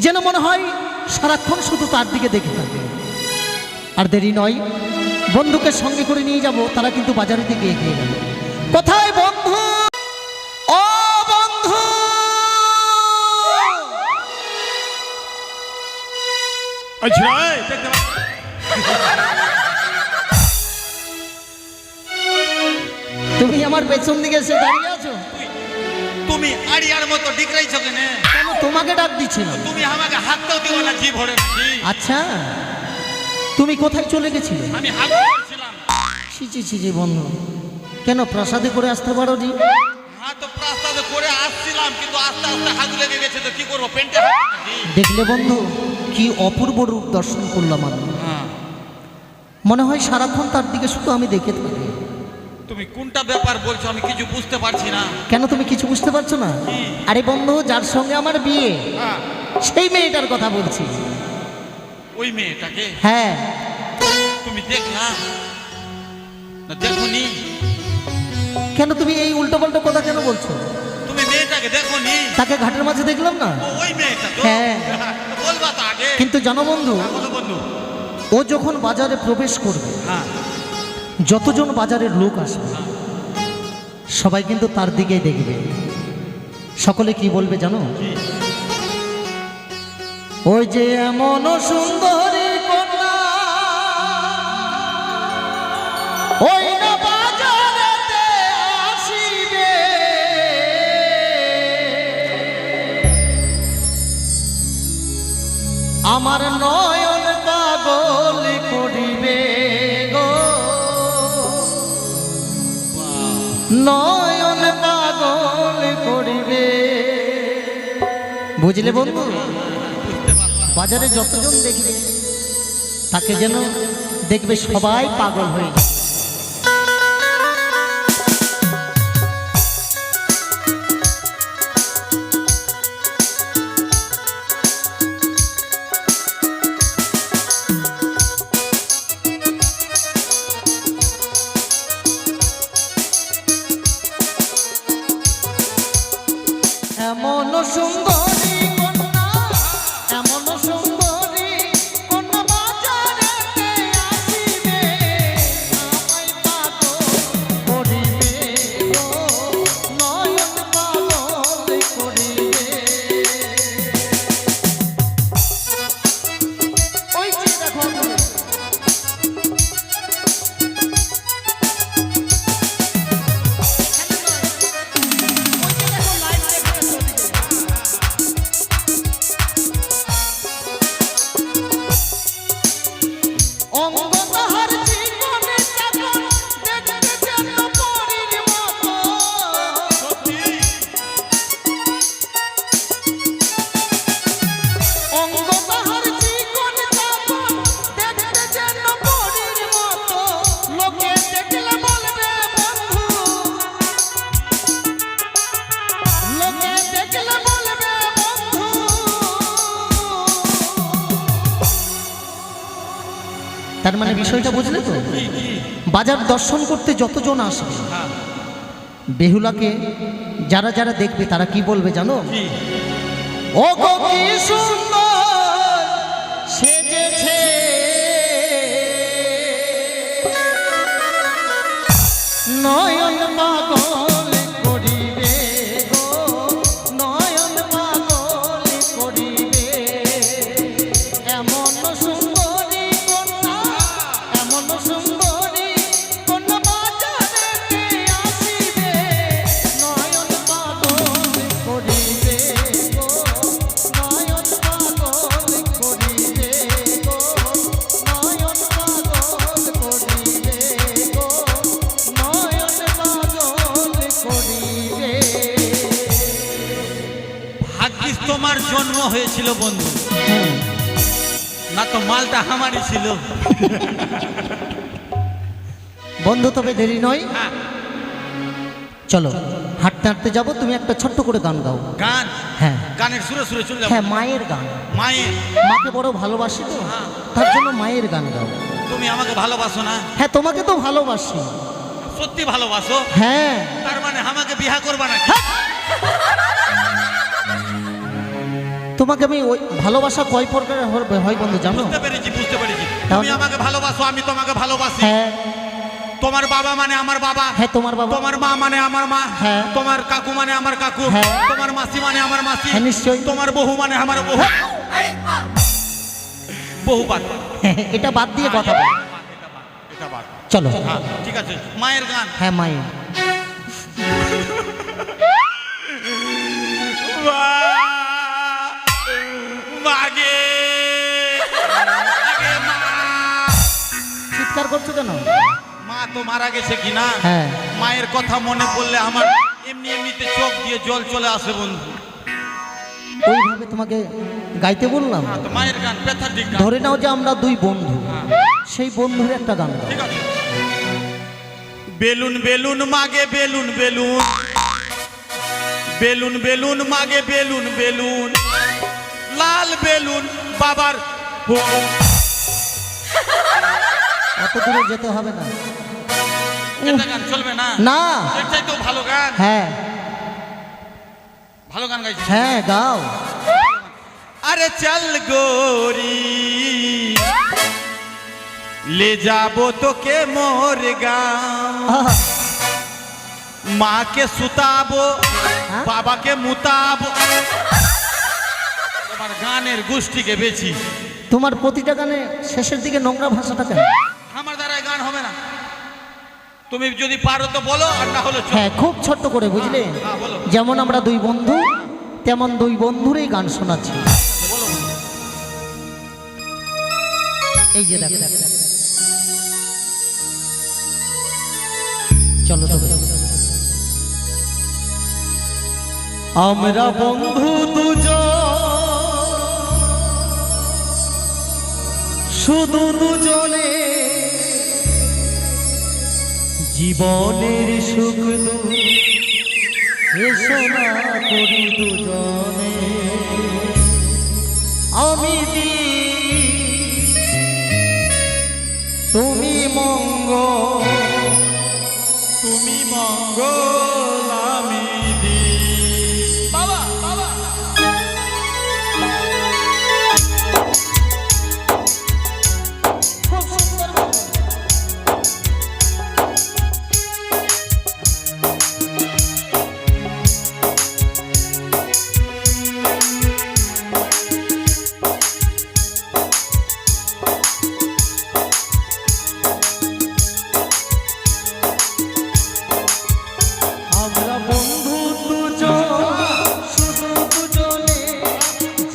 যেন মনে হয় সারাক্ষণ শুধু তার দিকে দেখে থাকে। আর দেরি নয়, বন্ধুকে সঙ্গে করে নিয়ে যাব। তারা কিন্তু বাজারের দিকে এগিয়ে গেল। কোথায় বন্ধু? ও বন্ধু, তুমি আমার পেছন দিকে এসে দাঁড়িয়ে আছো। তুমি আড়িয়ার মতো ডিকরাইছো কেন? কেন তোমাকে ডাক দিচ্ছিল? তুমি আমাকে হাতটাও দিও না, জি ভরে। আচ্ছা, তুমি কোথায় চলে গেছিলে? আমি হাত করছিলাম। ছিচি ছিচি বন্ধু, কেন প্রাসাদে করে আসতে পারো নি? হ্যাঁ, তো প্রাসাদে করে আসছিলাম, কিন্তু আস্তে আস্তে হাত লেগে গেছে, তো কি করবো, পেন্টে। দেখলে বন্ধু, কি অপূর্ব রূপ দর্শন করলাম আমি। হ্যাঁ, মনে হয় সারাক্ষণ তার দিকে শুধু আমি দেখে থাকি। তুমি কোনটা ব্যাপার বলছো আমি কিছু বুঝতে পারছি না। কেন তুমি কিছু বুঝতে পারছো না? আরে বন্ধু, যার সঙ্গে আমার বিয়ে, হ্যাঁ, সেই মেয়েটার কথা বলছি। ওই মেয়েটাকে? হ্যাঁ। তুমি দেখলা না? দেখোনি? কেন তুমি এই উল্টো পাল্টো কথা কেন বলছো? তুমি মেয়েটাকে দেখোনি? তাকে ঘাটের মাঝে দেখলাম না। ওই মেয়েটা তো? হ্যাঁ। বলবা তো আগে। কিন্তু জানো বন্ধু, বন্ধু, ও যখন বাজারে প্রবেশ করবে, হ্যাঁ, যতজন বাজারের লোক আসবে সবাই কিন্তু তার দিকেই দেখবে। সকলে কি বলবে জানো? ওই যে এমন সুন্দরী কন্যা, ওই না বাজারেতে আসিবে, আমার নয়ন পাগল করিবে গো, নয়ন পাগল করিবে। বুঝলে বন্ধু? বাজারে যতজন দেখবে তাকে যেন দেখবে সবাই পাগল হয়ে যায়। এমন সুন্দরী কন্যা, এমন সুন্দরী কন্যা বাজারেতে আসিবে, আমায় পাগল করিবে গো, নয়ন পাগল করিবে। ওই যে দেখো, অঙ্গ তাহার জীবনে চাকর, দেখতে যেন পরীর মতো। অঙ্গ তাহার জীবনে চাকর, দেখতে যেন পরীর মতো। লোকে দেখলে বলবে বন্ধু, লোকে দেখলে বলবে বন্ধু। তার মানে বিষয়টা বুঝলে তো? বাজার দর্শন করতে যতজন আসবে, বেহুলাকে যারা যারা দেখবে তারা কি বলবে জানো? ও গো কি সুন্দর সেজেছে, নয়ন পাগল করিবে গো, নয়ন পাগল করিবে। এমন সুন্দরী কন্যা, এমন সুন্দরী কন্যা বাজারেতে আসিবে, নয়ন পাগল করিবে গো, নয়ন পাগল করিবে গো, নয়ন পাগল করিবে গো, নয়ন পাগল করিবে। ভাগ্যিস তোমার জন্ম হয়েছিল বন্ধু, না তো মালটা আমারই ছিল। বন্ধু, তবে দেরি নয়, হ্যাঁ, চলো হাঁটতে হাঁটতে যাবো। তুমি একটা ছোট্ট করে গান গাও। গান? হ্যাঁ গানের সুরে সুরে চলে যাবো। হ্যাঁ, মায়ের গান। মায়ের? মাকে বড় ভালোবাসি তো, তার জন্য মায়ের গান গাও। তুমি আমাকে ভালোবাসো না? হ্যাঁ, তোমাকে তো ভালোবাসি। সত্যি ভালোবাসো? হ্যাঁ। তার মানে আমাকে বিয়া করবা নাকি? তোমাকে আমি ওই ভালোবাসা কয় প্রকার হয় বন্ধু জানো? বুঝতে পেরেছি বুঝতে পেরেছি। তাহলে- তুমি আমাকে ভালোবাসো, আমি তোমাকে ভালোবাসি। হ্যাঁ তোমার বাবা মানে আমার বাবা, হ্যাঁ তোমার বাবা, তোমার মা মানে আমার মা, হ্যাঁ। তোমার কাকু মানে আমার কাকু, হ্যাঁ। তোমার মাসি মানে আমার মাসি, হ্যাঁ, নিশ্চয়ই। তোমার বহু মানে আমার বহু। বহু বাদ, এটা বাদ দিয়ে কথা বল। এটা বাদ। চলো হ্যাঁ ঠিক আছে, মায়ের গান। হ্যাঁ মায়ের মাগে মাগে মা। চিৎকার করছো কেন? মা তো মারা গেছে কি না, হ্যাঁ মায়ের কথা মনে পড়লে আমার এমনি এমনিতে চোখ দিয়ে জল চলে আসে বন্ধু। ওইভাবে তোমাকে গাইতে বললাম। হ্যাঁ, তো মায়ের গান, প্যাথাটিক গান। ধরে নাও যে আমরা দুই বন্ধু, সেই বন্ধুর একটা গান গাও। ঠিক আছে। বেলুন বেলুন মাগে বেলুন বেলুন, বেলুন বেলুন মাগে বেলুন বেলুন, লাল বেলুন বাবার। অত দূরে যেতে হবে না। এটা গান চলবে না? না এর চাইতেও ভালো গান। হ্যাঁ ভালো গান গাইছি। হ্যাঁ গাও। আরে চল গোরি ले जाबो तो के मोर गाँव, আহা, माँ के सुताबो हाँ? बाबा के मुताबो। তোমার গানের গোষ্ঠীকে বেছি। তোমার প্রতিটা গানে শেষের দিকে নোংরা ভাষাটা কেন? আমার দ্বারা গান হবে না। তুমি যদি পারো তো বলো, আর না হলে চলো। হ্যাঁ খুব ছোট্ট করে বুঝলে, হ্যাঁ, বলো যেমন আমরা দুই বন্ধু তেমন দুই বন্ধুরই গান শোনাচ্ছি। বলো। এই যে দেখো, চলো তবে আমরা বন্ধু দুজন, শুধু দুজনে জীবনের সুখ দুঃখ এসো না করি দুজনে। আমি দিই তুমি মঙ্গল, তুমি মঙ্গল আমি দিই। বাবা বাবা খুব সুন্দর। আমরা বন্ধু দুজন, শুধু দুজনে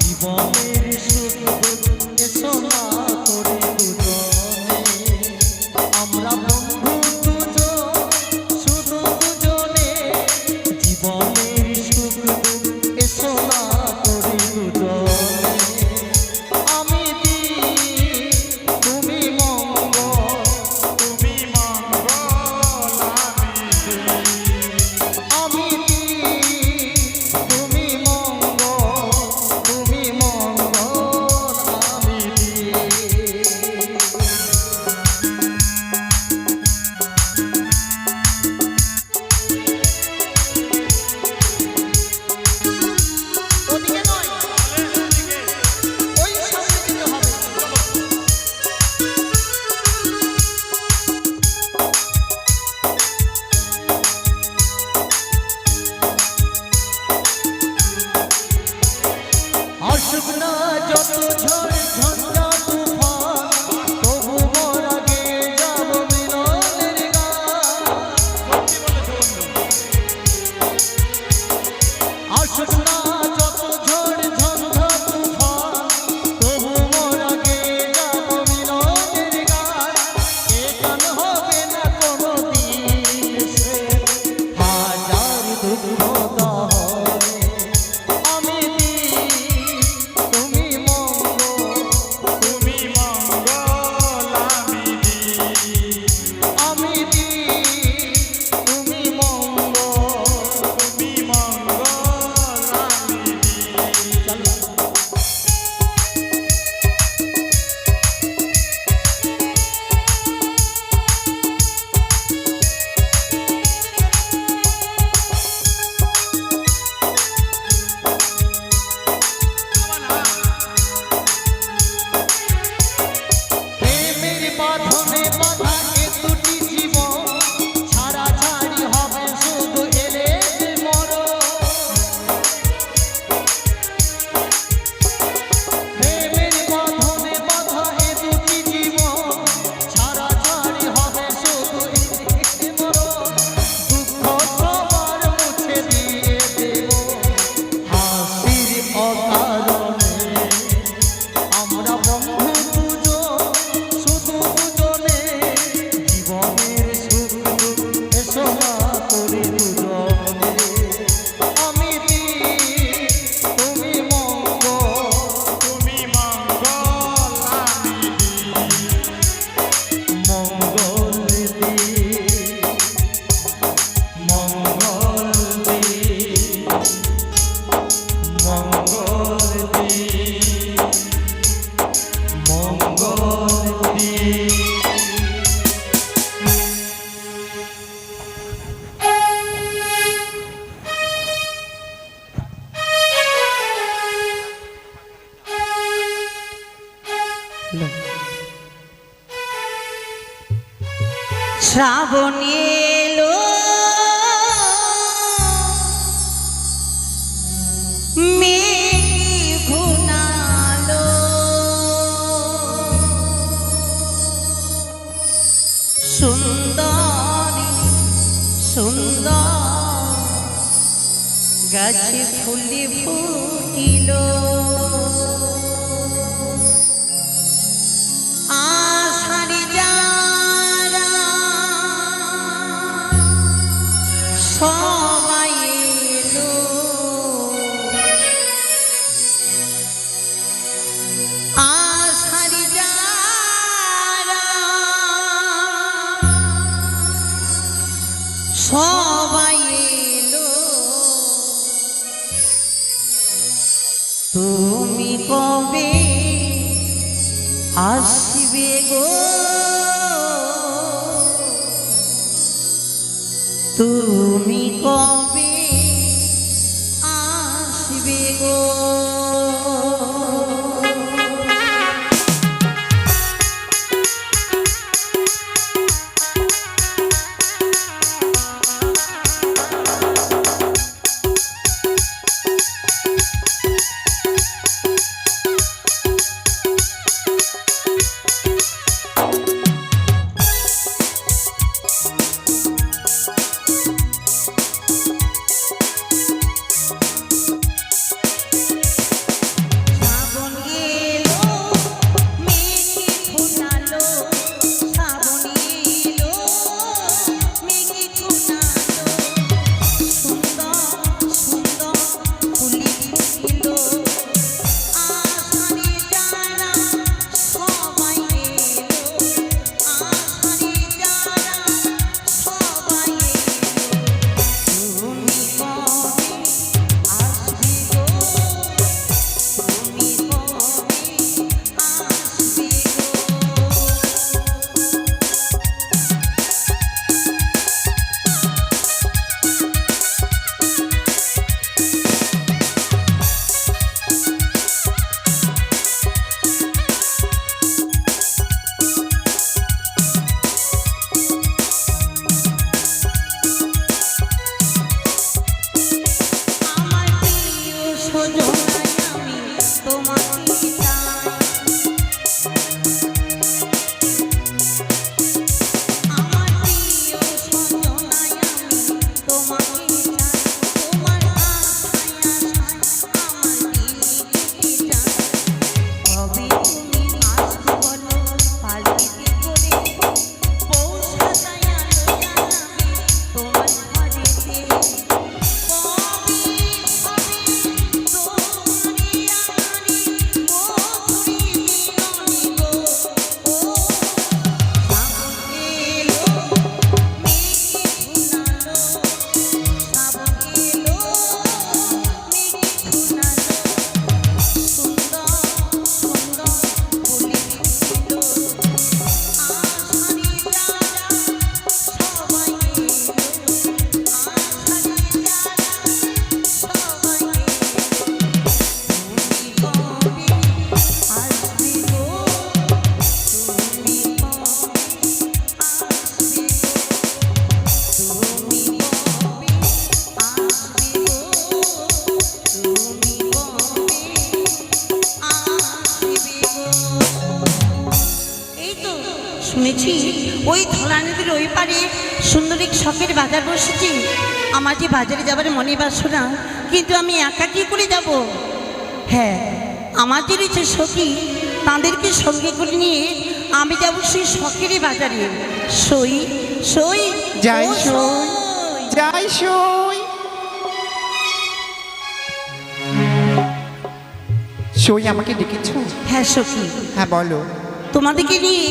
জীবনের সুখ দুঃখ এসো না করি দুজনে। আমরা বন্ধু দুজন, শুধু দুজনে জীবনের সুখ দুঃখ এসো না করি দুজনে। আমি দিই তুমি মঙ্গল, তুমি মঙ্গল আমি দিই। আমি দিই তুমি মঙ্গল, তুমি মঙ্গল আমি দিই। ওদিকে নয়, ওই সামনে যেতে হবে। আসুক না যত ঝড় ঝঞ্ঝা তুফান, তবু মোর আগে যাব মিলনের গান। আসুক না যত ঝড় ঝঞ্ঝা তুফান, তবু মোর আগে যাব মিলনের গান। এ গান হবে না কোনোদিন সে হাজার দুঃখ দহনে। আমি দিই তুমি মঙ্গল, শ্রাবণ এলো মেঘ ঘুনালো সুন্দরী সুন্দর গাছে ফুলে ফুটিল আষাঢ়ে যারা সবাই এলো আষাঢ়ে যারা সবাই এলো তুমি কবে আসবে গো তুমি কবে আসবে গো শুনেছি ওই ধলা নদীর ওই পারে সুন্দর এক শখের বাজার বসেছে। আমার যে বাজারে যাবার মনে বাসনা, কিন্তু আমি একা কি করে যাব? হ্যাঁ, আমার যে রয়েছে সখী, তাদেরকে সঙ্গে করে নিয়ে আমি যাব সেই শখের বাজারে। সই সই যাই ও সই, যাই সই। সই আমাকে ডেকেছো? হ্যাঁ সখী, হ্যাঁ বলো। তোমাদেরকে নিয়ে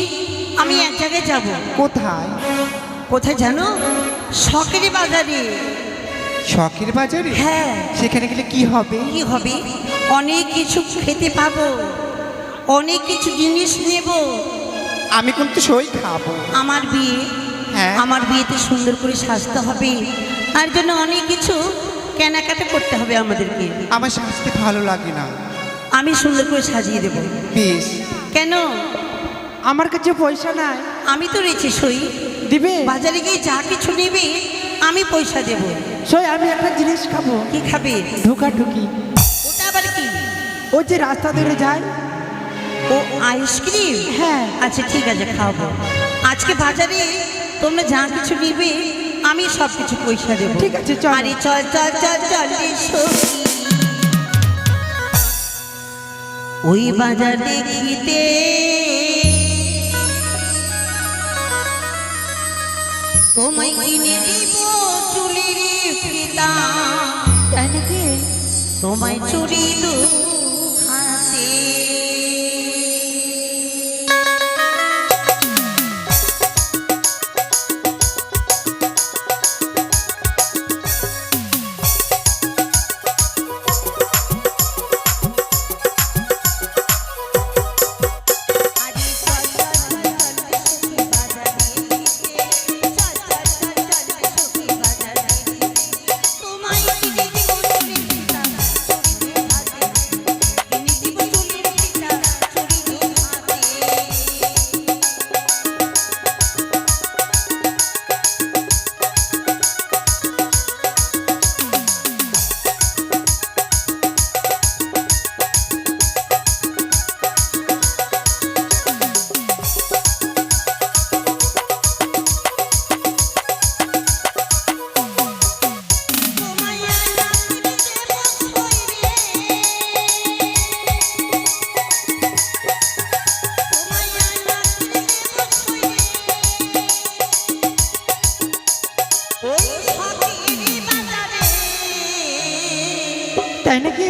আমি এক জায়গায় যাব। কোথায়? কোথায় জানো? শখের বাজারে। শখের বাজারে? হ্যাঁ। সেখানে গেলে কি হবে? কি হবে? অনেক কিছু খেতে পাবো, অনেক কিছু জিনিস নেব। আমি কিন্তু সই খাবো। আমার বিয়ে, হ্যাঁ। আমার বিয়েতে সুন্দর করে সাজতে হবে, তার জন্য অনেক কিছু কেনাকাটা করতে হবে আমাদেরকে। আমার সাজতে ভালো লাগে না। আমি সুন্দর করে সাজিয়ে দেব। বেশ, কেন? আমার কাছে পয়সা নাই। আমি তো রয়েছি সই, দিবে? বাজারে গিয়ে যা কিছু নেবে আমি পয়সা দেব। সই আমি একটা জিনিস খাবো। কি খাবে? ঢুকা ঢুকি। ওটা আবার কি? ও যে রাস্তা ধরে যায়। ও আইসক্রিম? হ্যাঁ। আচ্ছা ঠিক আছে, খাওয়াবো। আজকে বাজারে তোমরা যা কিছু নিবে আমি সব কিছু পয়সা দেবো। ঠিক আছে, চল। আরে চল চল চল চল রে সখী, ওই বাজার দেখিতে তোমায় কিনে দিব চুলির ফিতা। তাই নাকি? তোমায় চুরি দু হাতে। তাই নাকি?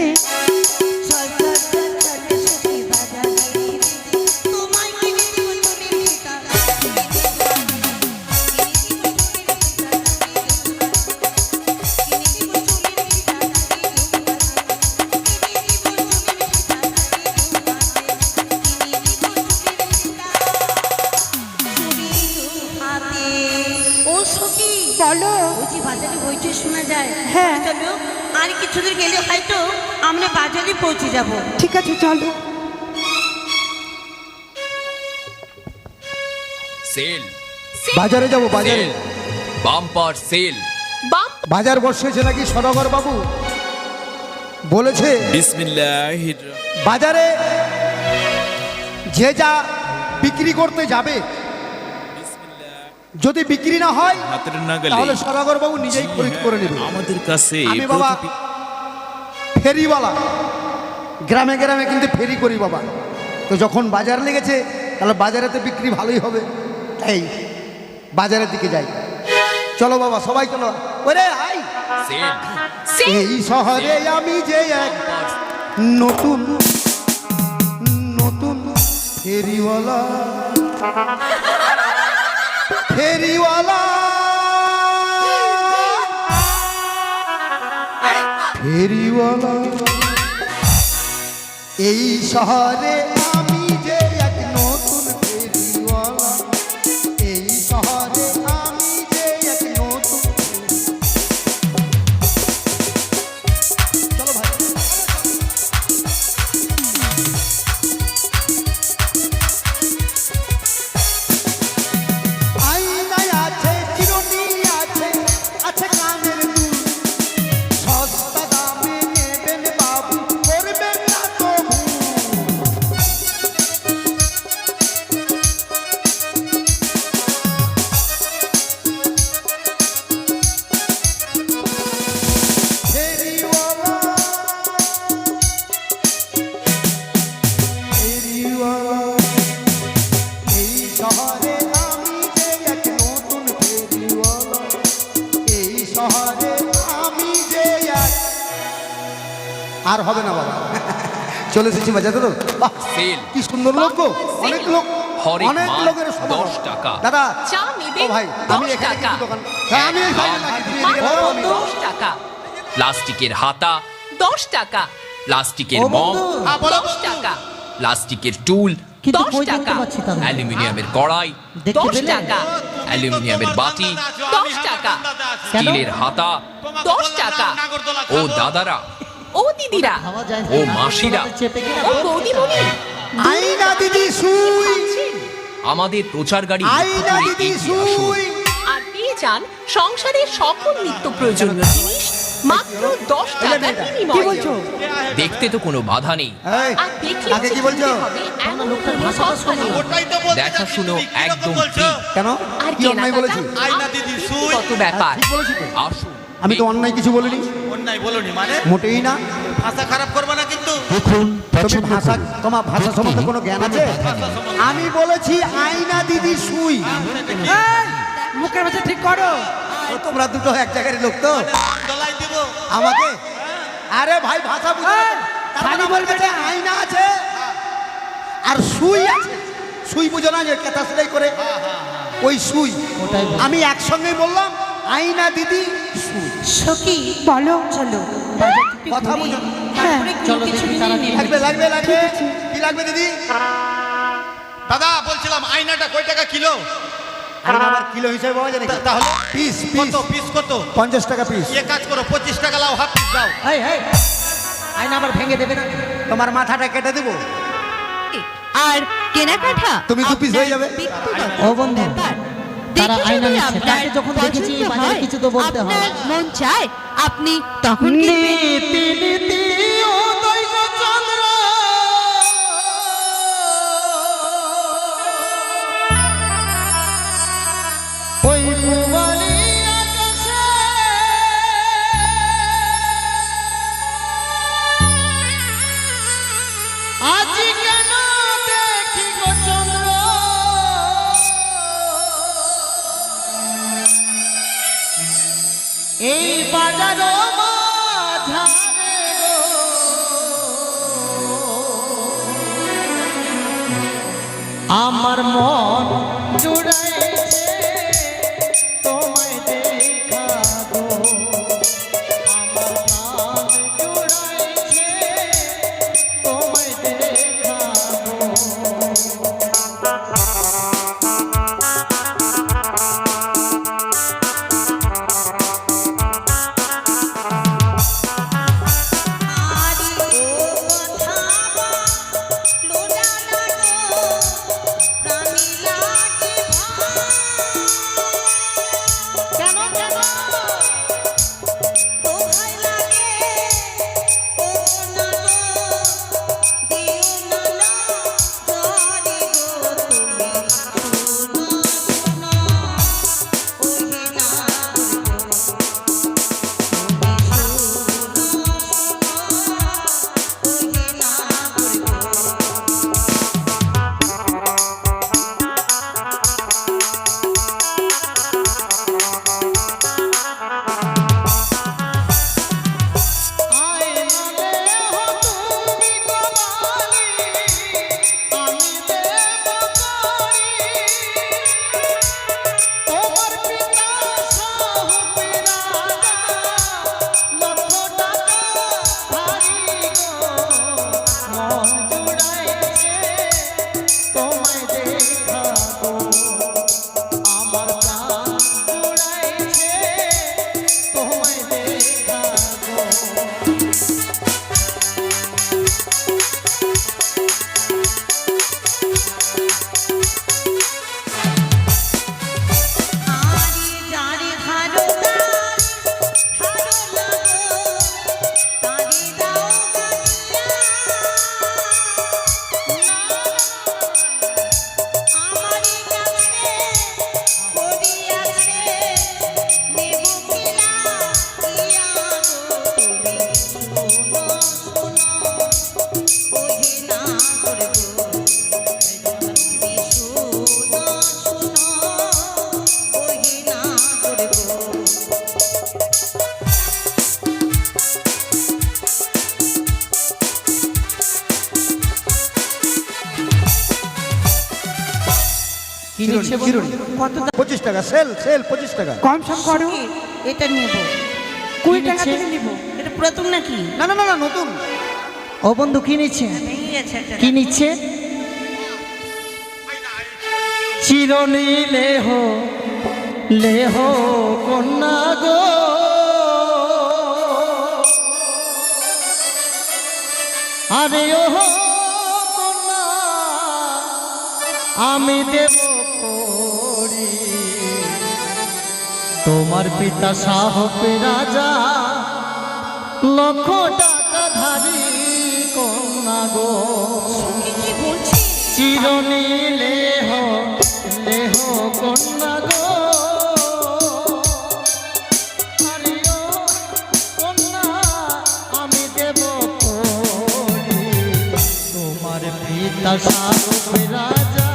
বলো। বাজারে বইতে শোনা যায়। হ্যাঁ। চলো, আর কিছুদিন গেলে হয়তো আমরা বাজারে পৌঁছে যাব। ঠিক আছে, চলো। সেল বাজারে যাব, বাজারে সেল বাম্পার সেল বাজার বসেছে নাকি সদাগর বাবু বলেছে বিসমিল্লাহির বাজারে যে যা বিক্রি করতে যাবে যদি বিক্রি না হয় হাতের নাগালে তাহলে সদাগর বাবু নিজেই খরিদ করে নেবে। আমাদের কাছে আমি বাবা ফেরিওয়ালা, গ্রামে গ্রামে কিন্তু ফেরি করি বাবা। তো যখন বাজার লেগেছে তাহলে বাজারেতে বিক্রি ভালোই হবে, তাই বাজারের দিকে যাই। চলো বাবা, সবাই চলো। ওরে আই, সেল এই শহরে আমি যে এক বাম্পার নতুন নতুন ফেরিওয়ালা, ফেরিওয়ালা, ফেরিওয়ালা, এই শহরে আমি যে এক নতুন ফেরিওয়ালা, এই শহরে আমি যে এক নতুন। চলো ভাই। আয়নায় আছে চিরুনি, আছে আছে কানের দুল, সস্তা দামে নেবেন বাবু, করবেন না তো ভুল। ফেরিওয়ালা, ফেরিওয়ালা, এই শহরে আমি যে এক নতুন ফেরিওয়ালা, এই শহরে আমি যে এক। আর হবে না বাবা, চলে এসেছি বাজারে। তো বাহ, সেল কি সুন্দর লোক গো, অনেক লোক, হরেক অনেক মাল লোকের সমাগম। 10 টাকা। দাদা চা নেবেন? ও ভাই, আমি 10 এখানে টাকা। কিন্তু দোকান, হ্যাঁ আমি এই সাইডে লাগিয়ে দিই, এদিকে বলো, আমি- 10 টাকা প্লাস্টিকের হাতা 10 টাকা প্লাস্টিকের ও মগ বন্ধু, 10 টাকা প্লাস্টিকের টুল কিন্তু 10 কই জানতে টাকা। পারছি তাহলে? অ্যালুমিনিয়ামের কড়াই দেখতে 10 পেলে? টাকা অ্যালুমিনিয়ামের বাটি 10 টাকা কেন? স্টিলের হাতা 10 টাকা ও দাদারা ও দিদিরা খাওয়া যায় না। ও মাসিরা। চেপে গিয়ে ও বৌদিমণি আইনা দিদি সুই, আমাদের প্রচার গাড়ি আইনা দিদি সুই। আর পেয়ে যান সংসারের সকল নিত্য প্রয়োজনীয় জিনিস মাত্র 10 টাকার কি বিনিময়ে। বলছো? দেখতে তো কোনো বাধা নেই, এই, আর দেখলে কাকে কি বলছো? হবে এমন কোনো সস্তা নেই। ওটাই তো বলতে দেখা যাচ্ছি, শুনো তুমি কিরকম একদম বলছো? ঠিক। কেন আর কি অন্যায় বলেছি? আয়না দিদি সুই। কত ব্যাপার। ঠিক বলেছি তো? আসুন, আমি তো অন্যায় কিছু বলিনি, অন্যায় বলনি মানে মোটেই না। ভাষা খারাপ করবে না কিন্তু। তুমি ভাষা, তোমার ভাষা সম্বন্ধে কোনো জ্ঞান আছে? আমি বলেছি আইনা দিদি সুই। এই, মুখের ভাষা ঠিক করো। ও, তোমরা দুটো এক জায়গার লোক তো দলাই দিব। আমাকে, আরে ভাই ভাষা বুঝো না। তার মানে আমার কাছে আয়না আছে আর সুই আছে। সুই বুঝো না, যে কেতা সেলাই করে ওই সুই, ওটাই বল। আমি একসঙ্গেই বললাম আয়না দিদি সুই। সখী বলো। চলো বাজার থেকে কথা ঘুরে বুঝো। তারপরে চলো কোনো কিছু দেখি নিয়ে তারা নেবে। লাগবে লাগবে লাগবে, কি লাগবে দিদি? দাদা বলছিলাম আয়নাটা কয় টাকা কিলো? আয়না আবার কিলো হিসেবে পাওয়া যায় নাকি? তাহলে পিস কত পিস পিস কত? 50 টাকা পিস। এ কাজ করো 25 টাকা লাও, হাফ পিস দাও। এই এই আয়না আবার ভেঙে দেবে না? তোমার মাথাটা কেটে দেবো, আর কেনাকাটা তুমি দু পিস হয়ে যাবে। ও বন্ধু, তারা আয়না নিচ্ছে, তাকে যখন দেখেছি এই বাজারে কিছু তো বলতে হয়। আপনার মন চায় আপনি তখন কিনবেন। নীতি নীতি ও দৈব চন্দ্র, ওই পূবালি আকাশে আজ কেন দেখি গো চন্দ্র, এই বাজার মাঝারে গো, আমার মন জুড়াইছে তোমায় দেখা গো, আমার প্রাণ জুড়াইছে তোমায় দেখা গো। আরে ও কথা বলো জানা গো, প্রাণী লাগে ভার। কেন কেন দোহাই লাগে ও না গো, দিও না না ধরে গো তুমি। শোনো শোনো ওহে না কি নিচ্ছে বন্ধু? চিরুনি। কত দাম? 25 টাকা সেল সেল 25 টাকা। কম সম করো। এটা নেব। 20 টাকা নিচ্ছে? দিয়ে নিব। এটা পুরাতন নাকি? না না না না, নতুন। ও বন্ধু কি নিচ্ছে? ভেঙে গেছে একটা। কি নিচ্ছে? চিরনি লেহ লেহ কন্যা গো, আরে ও কন্যা আমি দেব করি। তোমার পিতা সাহব রাজা লক্ষ টাকা ধারী কন্যা গো, কি বলছি? চিরনীলে লেহ কন্যা গো। আরে ও কন্যা আমি দেব করি। তোমার পিতা সাহব রাজা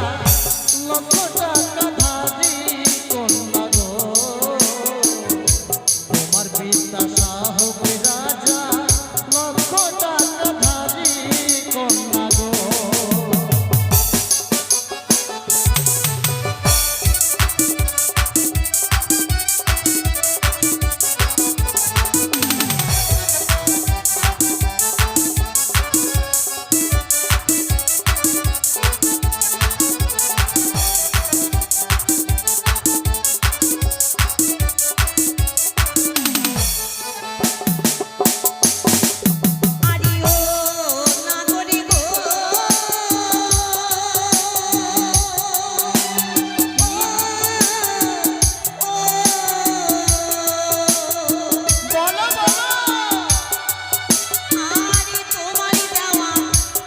লক্ষ টাকা ধারী কন্যা গো। তোমার পিতা সাহব রাজা লক্ষ টাকা ধারী কন্যা গো। আরে ও নাগরে গো, আরে তোমারই দেওয়া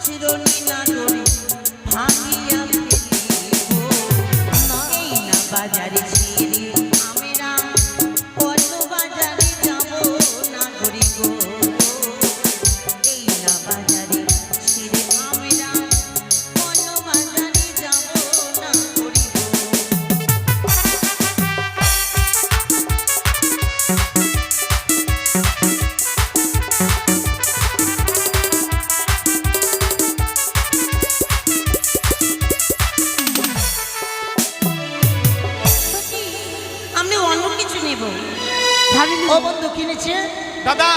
চিরনি নাগরে ভাঙিয়া ফেলিব। এই না বাজারে ছেড়ে আমরা অন্য বাজারে যাব নাগরে গো। এই না বাজারে ছেড়ে আমরা অন্য বাজারে যাব নাগরে গো। আমি অন্য কিছু নেব। ও বন্ধু কিনেছে দাদা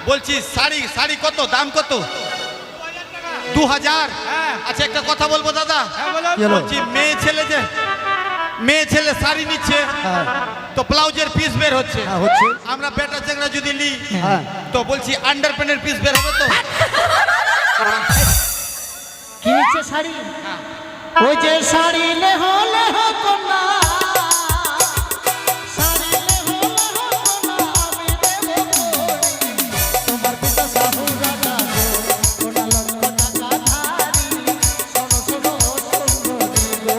বলছি শাড়ি শাড়ি কত দাম কত? 2000। আচ্ছা একটা কথা বলবো দাদা, কি হলো? বলছি মেয়ে ছেলে শাড়ি নিচ্ছে হ্যাঁ তো ব্লাউজের পিস বের হচ্ছে। হ্যাঁ হচ্ছে। আমরা বেটা চেংড়া যদি নিই হ্যাঁ তো বলছি আন্ডার প্যান্টের পিস বের হবে তো? কিনেছে শাড়ি, ওই যে শাড়ি লেহ লেহ কন্যা, শাড়ি লেহ লেহ কন্যা আমি দেব করি। তোমার পিতা সাহু রাজা গো, কন্যা লক্ষ টাকা ধারী, শোনো শোনো সুন্দরী গো।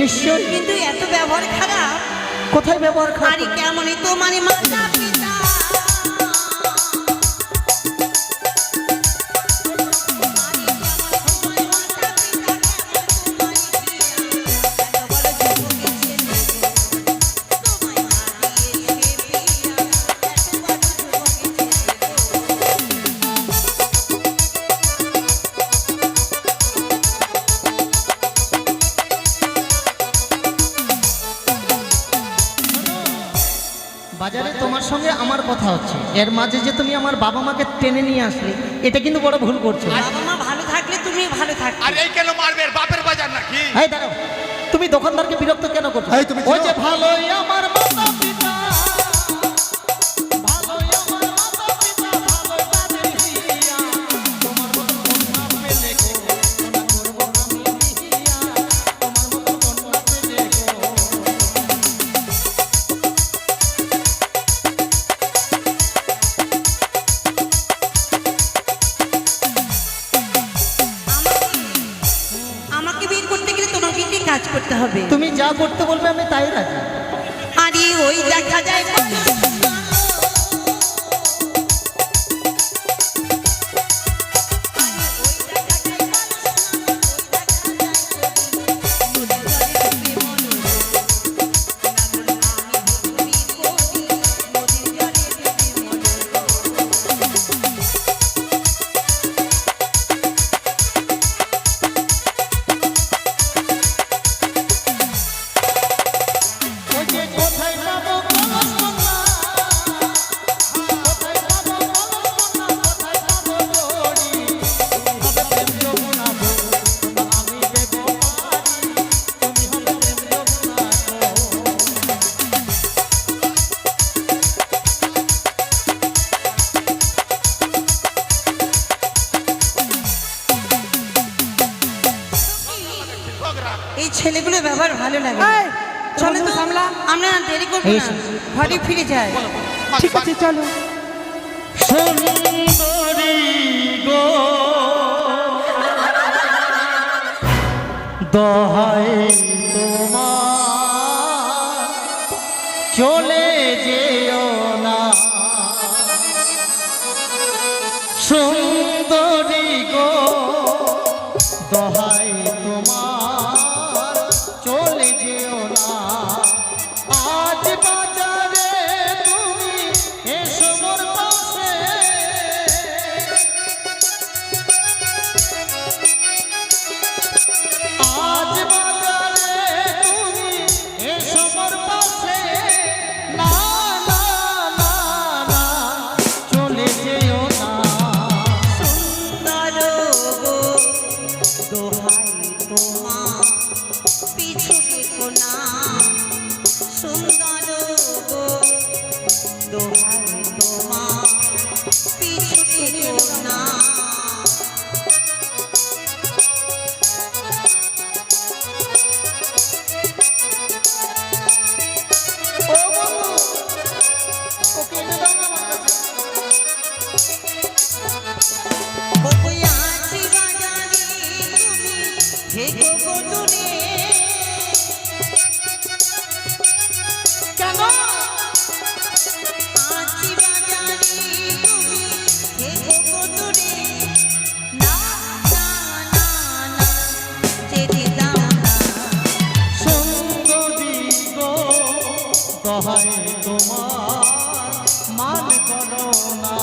নিশ্চয়। কিন্তু এত ব্যবহার খারাপ। কোথায় ব্যবহার খারাপ? আরে কেমনই তো মানে মাতা পিতা বাজারে তোমার সঙ্গে আমার কথা হচ্ছে, এর মাঝে যে তুমি আমার বাবা মাকে টেনে নিয়ে আসলে, এটা কিন্তু বড় ভুল করছো। বাবা মা ভালো থাকলে তুমি ভালো থাকবে। আর এই কেন মারবে? বাপের বাজার নাকি? এই দাঁড়াও, তুমি দোকানদারকে বিরক্ত কেন করছো? এই তুমি ওই যে চিনো? ভালোই আমার মাতা পিতা, ভালোই আমার মাতা পিতা, ভালোই তাদের হিয়া, তোমার মতো কন্যা পেলে গো, সোনা করবো আমি বিয়া, তোমার মতো কন্যা পেলে গো। আমাকে বিয়ে করতে গেলে তোমাকে কি কাজ করতে হবে? তুমি যা করতে বলবে আমি তাই রাজি। আরে ওই দেখা যায় ওই যে কোথায় পাবো কলস কন্যা, কোথায় পাবো কলস কন্যা, কোথায় পাবো জড়ি, তুমি হবে প্রেম যমুনা গো, আমি দেবো পারি, তুমি হবে প্রেম যমুনা গো। এই ছেলেগুলো ব্যবহার ভালো লাগে। এই, চলো তো, সামলা। আমরা আর দেরি করবো না, ঘরে ফিরে যাই। ঠিক আছে চলো। সুন্দরী গো, দোহাই তোমার চলে যেও না, সুন্দরী গো, দোহাই তোমার চলে যেও না, আজ বাজারে তুমি এসো মোর পাশে, আজ বাজারে তুমি এসো মোর পাশে, না না না না চলে যেও না। সুন্দর গো, দোহাই তোমার পিছু দেখো না। সুন্দর গো, দোহাই তোমার পিছু দেখো না। ও বন্ধু, ওকে এনে দাও না আমার কাছে। ওই আছি বাজারে তুমি থেকো গো দূরে। কেন? আছি বাজারে তুমি থেকো গো দূরে। না না না না যেতে দাও না। সুন্দরী গো, দোহাই তোমার মান করো না।